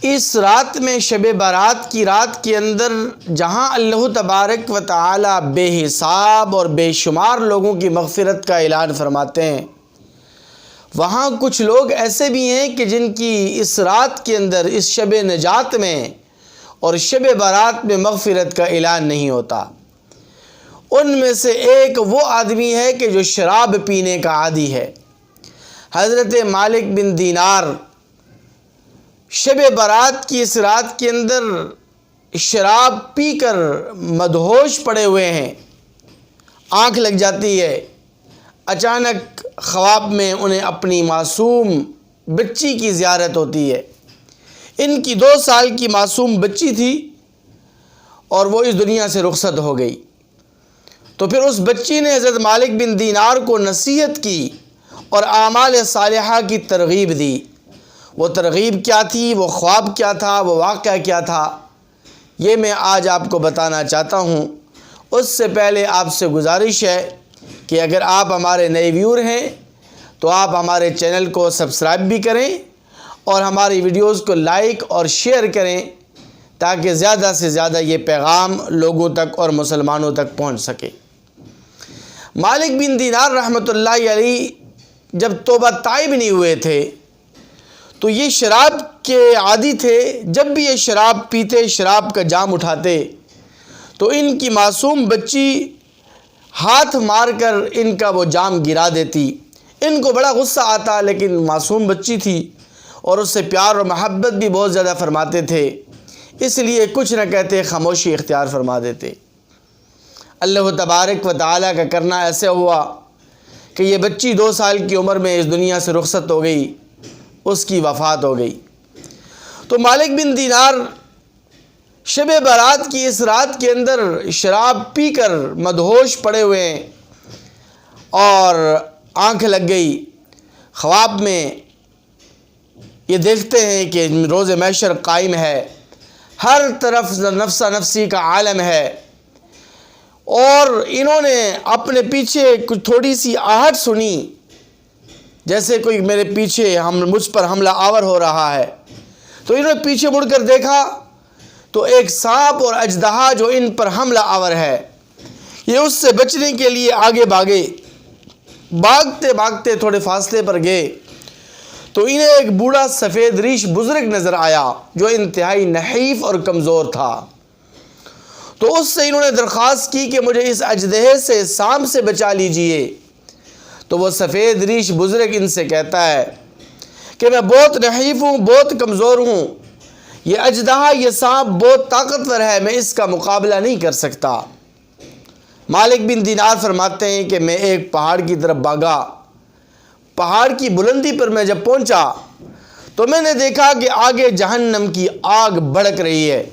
اس رات میں شب برات کی رات کے اندر جہاں اللہ تبارک و تعالی بے حساب اور بے شمار لوگوں کی مغفرت کا اعلان فرماتے ہیں، وہاں کچھ لوگ ایسے بھی ہیں کہ جن کی اس رات کے اندر، اس شب نجات میں اور شب برات میں مغفرت کا اعلان نہیں ہوتا۔ ان میں سے ایک وہ آدمی ہے کہ جو شراب پینے کا عادی ہے۔ حضرت مالک بن دینار شب برات کی اس رات کے اندر شراب پی کر مدہوش پڑے ہوئے ہیں، آنکھ لگ جاتی ہے۔ اچانک خواب میں انہیں اپنی معصوم بچی کی زیارت ہوتی ہے۔ ان کی 2 سال کی معصوم بچی تھی اور وہ اس دنیا سے رخصت ہو گئی۔ تو پھر اس بچی نے حضرت مالک بن دینار کو نصیحت کی اور اعمال صالحہ کی ترغیب دی۔ وہ ترغیب کیا تھی، وہ خواب کیا تھا، وہ واقعہ کیا تھا، یہ میں آج آپ کو بتانا چاہتا ہوں۔ اس سے پہلے آپ سے گزارش ہے کہ اگر آپ ہمارے نئے ویور ہیں تو آپ ہمارے چینل کو سبسکرائب بھی کریں اور ہماری ویڈیوز کو لائک اور شیئر کریں تاکہ زیادہ سے زیادہ یہ پیغام لوگوں تک اور مسلمانوں تک پہنچ سکے۔ مالک بن دینار رحمۃ اللہ علیہ جب توبہ طائب نہیں ہوئے تھے تو یہ شراب کے عادی تھے۔ جب بھی یہ شراب پیتے، شراب کا جام اٹھاتے تو ان کی معصوم بچی ہاتھ مار کر ان کا وہ جام گرا دیتی۔ ان کو بڑا غصہ آتا، لیکن معصوم بچی تھی اور اس سے پیار اور محبت بھی بہت زیادہ فرماتے تھے، اس لیے کچھ نہ کہتے، خاموشی اختیار فرما دیتے۔ اللہ تبارک و تعالیٰ کا کرنا ایسے ہوا کہ یہ بچی 2 سال کی عمر میں اس دنیا سے رخصت ہو گئی، اس کی وفات ہو گئی۔ تو مالک بن دینار شب برات کی اس رات کے اندر شراب پی کر مدہوش پڑے ہوئے ہیں اور آنکھ لگ گئی۔ خواب میں یہ دیکھتے ہیں کہ روز محشر قائم ہے، ہر طرف نفسا نفسی کا عالم ہے، اور انہوں نے اپنے پیچھے کچھ تھوڑی سی آہٹ سنی، جیسے کوئی میرے پیچھے مجھ پر حملہ آور ہو رہا ہے۔ تو انہوں نے پیچھے مڑ کر دیکھا تو ایک سانپ اور اژدہا جو ان پر حملہ آور ہے، یہ اس سے بچنے کے لیے آگے بھاگے۔ بھاگتے بھاگتے تھوڑے فاصلے پر گئے تو انہیں ایک بوڑھا سفید ریش بزرگ نظر آیا جو انتہائی نحیف اور کمزور تھا۔ تو اس سے انہوں نے درخواست کی کہ مجھے اس اژدہے سے، سانپ سے بچا لیجئے۔ تو وہ سفید ریش بزرگ ان سے کہتا ہے کہ میں بہت نحیف ہوں، بہت کمزور ہوں، یہ اژدہا، یہ سانپ بہت طاقتور ہے، میں اس کا مقابلہ نہیں کر سکتا۔ مالک بن دینار فرماتے ہیں کہ میں ایک پہاڑ کی طرف بھاگا۔ پہاڑ کی بلندی پر میں جب پہنچا تو میں نے دیکھا کہ آگے جہنم کی آگ بھڑک رہی ہے۔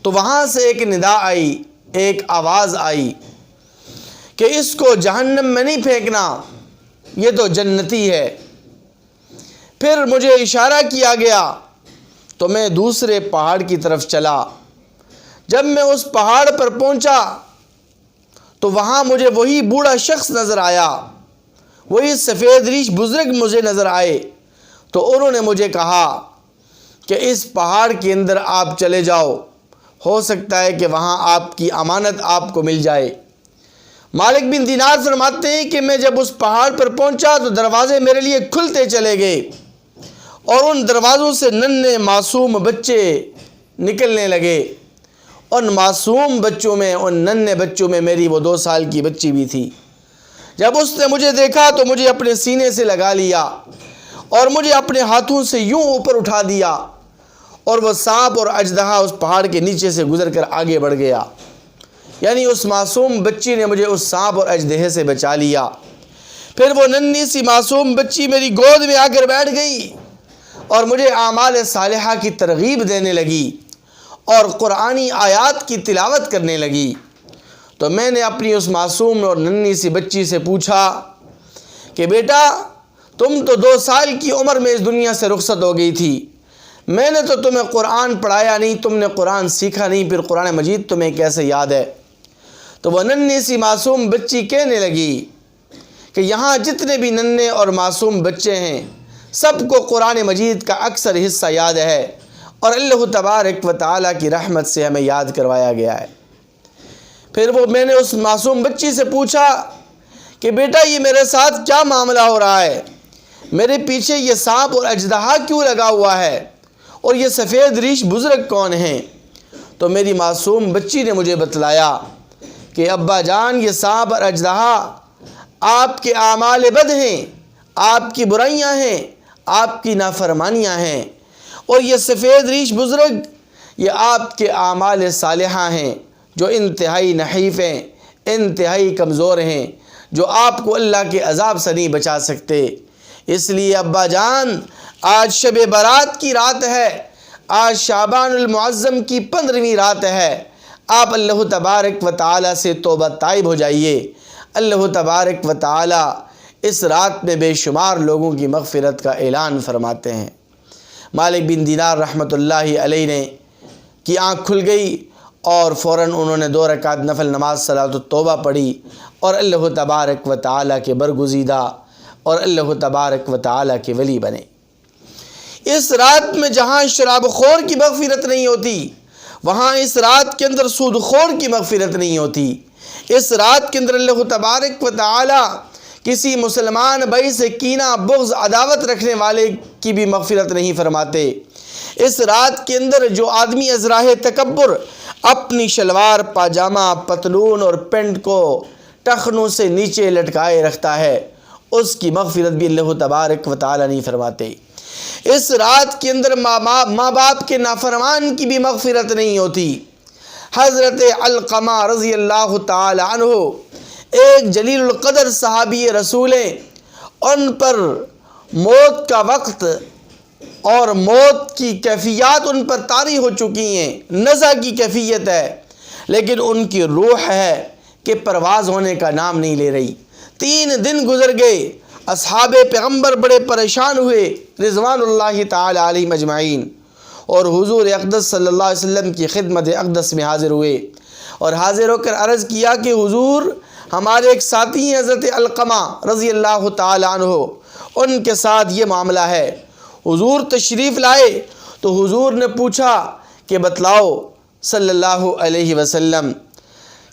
تو وہاں سے ایک ندا آئی، ایک آواز آئی کہ اس کو جہنم میں نہیں پھینکنا، یہ تو جنتی ہے۔ پھر مجھے اشارہ کیا گیا تو میں دوسرے پہاڑ کی طرف چلا۔ جب میں اس پہاڑ پر پہنچا تو وہاں مجھے وہی بوڑھا شخص نظر آیا، وہی سفید ریش بزرگ مجھے نظر آئے۔ تو انہوں نے مجھے کہا کہ اس پہاڑ کے اندر آپ چلے جاؤ، ہو سکتا ہے کہ وہاں آپ کی امانت آپ کو مل جائے۔ مالک بن دینار فرماتے ہیں کہ میں جب اس پہاڑ پر پہنچا تو دروازے میرے لیے کھلتے چلے گئے اور ان دروازوں سے ننھے معصوم بچے نکلنے لگے۔ ان معصوم بچوں میں، ان ننھے بچوں میں میری وہ 2 سال کی بچی بھی تھی۔ جب اس نے مجھے دیکھا تو مجھے اپنے سینے سے لگا لیا اور مجھے اپنے ہاتھوں سے یوں اوپر اٹھا دیا، اور وہ سانپ اور اژدہا اس پہاڑ کے نیچے سے گزر کر آگے بڑھ گیا۔ یعنی اس معصوم بچی نے مجھے اس سانپ اور اژدہے سے بچا لیا۔ پھر وہ ننھی سی معصوم بچی میری گود میں آ کر بیٹھ گئی اور مجھے اعمال صالحہ کی ترغیب دینے لگی اور قرآنی آیات کی تلاوت کرنے لگی۔ تو میں نے اپنی اس معصوم اور ننھی سی بچی سے پوچھا کہ بیٹا، تم تو 2 سال کی عمر میں اس دنیا سے رخصت ہو گئی تھی، میں نے تو تمہیں قرآن پڑھایا نہیں، تم نے قرآن سیکھا نہیں، پھر قرآن مجید تمہیں کیسے یاد ہے؟ تو وہ ننھی سی معصوم بچی کہنے لگی کہ یہاں جتنے بھی ننھے اور معصوم بچے ہیں سب کو قرآن مجید کا اکثر حصہ یاد ہے اور اللہ تبارک و تعالیٰ کی رحمت سے ہمیں یاد کروایا گیا ہے۔ پھر میں نے اس معصوم بچی سے پوچھا کہ بیٹا یہ میرے ساتھ کیا معاملہ ہو رہا ہے، میرے پیچھے یہ سانپ اور اژدہا کیوں لگا ہوا ہے، اور یہ سفید ریش بزرگ کون ہیں؟ تو میری معصوم بچی نے مجھے بتلایا کہ ابا جان یہ سانپ اور اژدہا آپ کے اعمال بد ہیں، آپ کی برائیاں ہیں، آپ کی نافرمانیاں ہیں، اور یہ سفید ریش بزرگ یہ آپ کے اعمال صالحہ ہیں جو انتہائی نحیف ہیں، انتہائی کمزور ہیں، جو آپ کو اللہ کے عذاب سے نہیں بچا سکتے۔ اس لیے ابا جان آج شب برات کی رات ہے، آج شعبان المعظم کی 15ویں رات ہے، آپ اللہ تبارک و تعالیٰ سے توبہ طائب ہو جائیے۔ اللہ تبارک و تعالیٰ اس رات میں بے شمار لوگوں کی مغفرت کا اعلان فرماتے ہیں۔ مالک بن دینار رحمۃ اللہ علیہ نے کی آنکھ کھل گئی اور فوراً انہوں نے 2 رکعت نفل نماز صلاۃ التوبہ پڑھی اور اللہ تبارک و تعالیٰ کے برگزیدہ اور اللہ تبارک و تعالیٰ کے ولی بنے۔ اس رات میں جہاں شراب خور کی مغفرت نہیں ہوتی، وہاں اس رات کے اندر سود خور کی مغفرت نہیں ہوتی۔ اس رات کے اندر اللہ تبارک و تعالیٰ کسی مسلمان بھائی سے کینہ، بغض، عداوت رکھنے والے کی بھی مغفرت نہیں فرماتے۔ اس رات کے اندر جو آدمی از راہ تکبر اپنی شلوار، پاجامہ، پتلون اور پینٹ کو ٹخنوں سے نیچے لٹکائے رکھتا ہے، اس کی مغفرت بھی اللہ تبارک و تعالیٰ نہیں فرماتے۔ اس رات کے اندر ماں باپ کے نافرمان کی بھی مغفرت نہیں ہوتی۔ حضرت علقمہ رضی اللہ تعالی عنہ ایک جلیل القدر صحابی رسول ہیں، ان پر موت کا وقت اور موت کی کیفیات ان پر طاری ہو چکی ہیں، نزع کی کیفیت ہے، لیکن ان کی روح ہے کہ پرواز ہونے کا نام نہیں لے رہی۔ 3 دن گزر گئے، اصحاب پیغمبر بڑے پریشان ہوئے رضوان اللہ تعالی علیہم اجمعین، اور حضور اقدس صلی اللہ علیہ وسلم کی خدمت اقدس میں حاضر ہوئے، اور حاضر ہو کر عرض کیا کہ حضور ہمارے ایک ساتھی ہیں حضرت علقمہ رضی اللہ تعالی عنہ، ان کے ساتھ یہ معاملہ ہے۔ حضور تشریف لائے تو حضور نے پوچھا کہ بتلاؤ صلی اللہ علیہ وسلم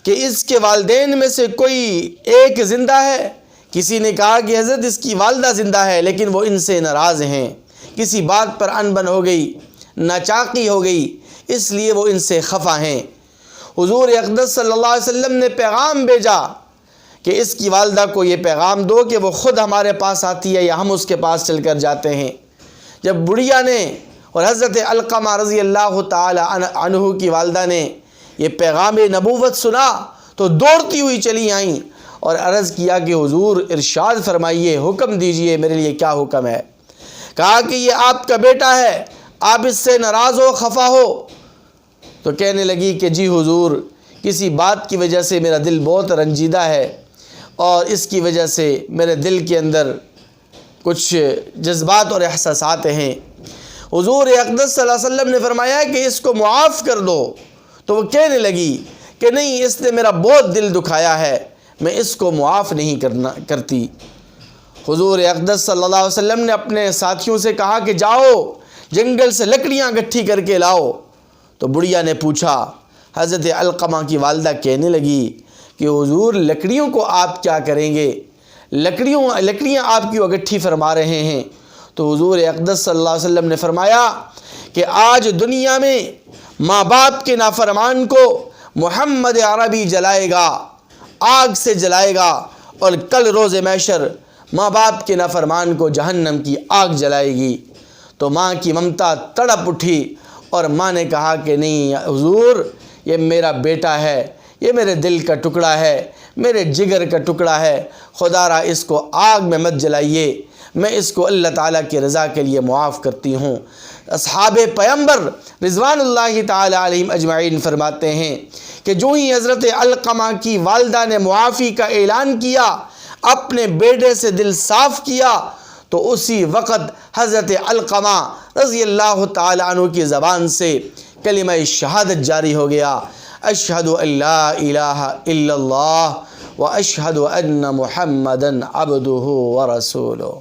کہ اس کے والدین میں سے کوئی ایک زندہ ہے؟ کسی نے کہا کہ حضرت اس کی والدہ زندہ ہے، لیکن وہ ان سے ناراض ہیں، کسی بات پر انبن ہو گئی، ناچاقی ہو گئی، اس لیے وہ ان سے خفا ہیں۔ حضور اقدس صلی اللہ علیہ وسلم نے پیغام بھیجا کہ اس کی والدہ کو یہ پیغام دو کہ وہ خود ہمارے پاس آتی ہے یا ہم اس کے پاس چل کر جاتے ہیں۔ جب بڑھیا نے اور حضرت علقمہ رضی اللہ تعالی عنہ کی والدہ نے یہ پیغام نبوت سنا تو دوڑتی ہوئی چلی آئیں اور عرض کیا کہ حضور ارشاد فرمائیے، حکم دیجئے، میرے لیے کیا حکم ہے؟ کہا کہ یہ آپ کا بیٹا ہے، آپ اس سے ناراض ہو، خفا ہو؟ تو کہنے لگی کہ جی حضور، کسی بات کی وجہ سے میرا دل بہت رنجیدہ ہے، اور اس کی وجہ سے میرے دل کے اندر کچھ جذبات اور احساسات ہیں۔ حضور اقدس صلی اللہ علیہ وسلم نے فرمایا کہ اس کو معاف کر دو، تو وہ کہنے لگی کہ نہیں، اس نے میرا بہت دل دکھایا ہے، میں اس کو معاف نہیں کرتی۔ حضور اقدس صلی اللہ علیہ وسلم نے اپنے ساتھیوں سے کہا کہ جاؤ جنگل سے لکڑیاں گٹھی کر کے لاؤ۔ تو بڑھیا نے پوچھا، حضرت علقمہ کی والدہ کہنے لگی کہ حضور لکڑیوں کو آپ کیا کریں گے؟ لکڑیاں آپ کی اگٹھی فرما رہے ہیں۔ تو حضور اقدس صلی اللہ علیہ وسلم نے فرمایا کہ آج دنیا میں ماں باپ کے نافرمان کو محمد عربی جلائے گا، آگ سے جلائے گا، اور کل روز محشر ماں باپ کے نافرمان کو جہنم کی آگ جلائے گی۔ تو ماں کی ممتا تڑپ اٹھی اور ماں نے کہا کہ نہیں حضور، یہ میرا بیٹا ہے، یہ میرے دل کا ٹکڑا ہے، میرے جگر کا ٹکڑا ہے، خدا را اس کو آگ میں مت جلائیے، میں اس کو اللہ تعالیٰ کی رضا کے لیے معاف کرتی ہوں۔ اصحاب پیغمبر رضوان اللہ تعالی علیہم اجمعین فرماتے ہیں کہ جو ہی حضرت علقمہ کی والدہ نے معافی کا اعلان کیا، اپنے بیٹے سے دل صاف کیا، تو اسی وقت حضرت علقمہ رضی اللہ تعالی عنہ کی زبان سے کلمہ شہادت جاری ہو گیا، اشہد ان لا الہ الا اللہ و اشہد ان محمدا عبدہ ورسولہ۔